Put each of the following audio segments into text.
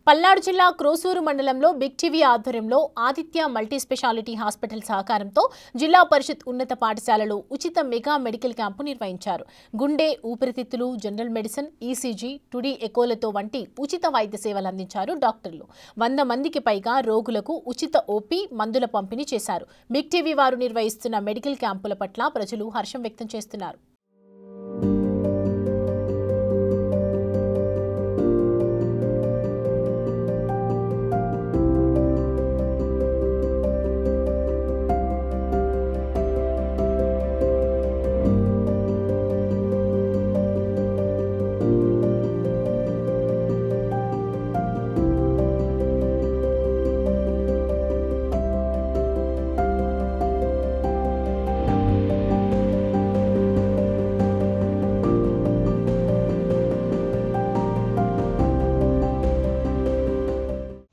పల్నాడు జిల్లా క్రోసూరు మండలంలో big TV ఆధ్వర్యంలో ఆదిత్య మల్టీ స్పెషాలిటీ హాస్పిటల్ సహకారంతో జిల్లా పరిషత్ ఉన్నత పాఠశాలలో ఉచిత మెగా మెడికల్ క్యాంపు నిర్వహించారు. గుండె, ఊపిరితిత్తులు, జనరల్ మెడిసిన్, ఈసీజీ, టుడీ ఎకోలతో వంటి ఉచిత వైద్య సేవలు అందించారు డాక్టర్లు. 100 మందికి పైగా రోగులకు ఉచిత ఓపీ, మందుల పంపిణీ చేశారు. బిగ్ టీవీ వారు నిర్వహిస్తున్న మెడికల్ క్యాంపుల పట్ల ప్రజలు హర్షం వ్యక్తం చేస్తున్నారు.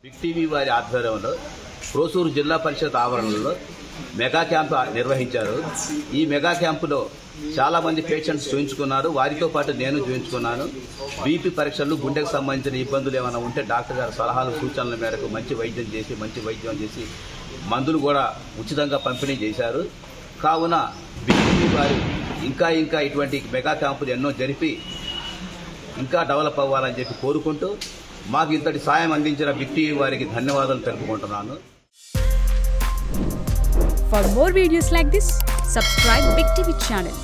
బిగ్ టీవీ వారి ఆధ్వర్యంలో క్రోసూరు జిల్లా పరిషత్ ఆవరణలో మెగా క్యాంప్ నిర్వహించారు. ఈ మెగా క్యాంపులో చాలా మంది పేషెంట్స్ చూయించుకున్నారు. వారితో పాటు నేను చూయించుకున్నాను. బీపీ పరీక్షలు, గుండెకు సంబంధించిన ఇబ్బందులు ఏమైనా ఉంటే డాక్టర్ గారి సలహాలు, సూచనల మేరకు మంచి వైద్యం చేసి మందులు కూడా ఉచితంగా పంపిణీ చేశారు. కావున బిగ్ టీవీ వారు ఇంకా ఇటువంటి మెగా క్యాంపులు ఎన్నో జరిపి ఇంకా డెవలప్ అవ్వాలని చెప్పి కోరుకుంటూ మాకు ఇంతటి సాయం అందించిన బిగ్ టీవీ వారికి ధన్యవాదాలు తెలుపుకుంటున్నాను. For more videos like this, subscribe Big TV channel.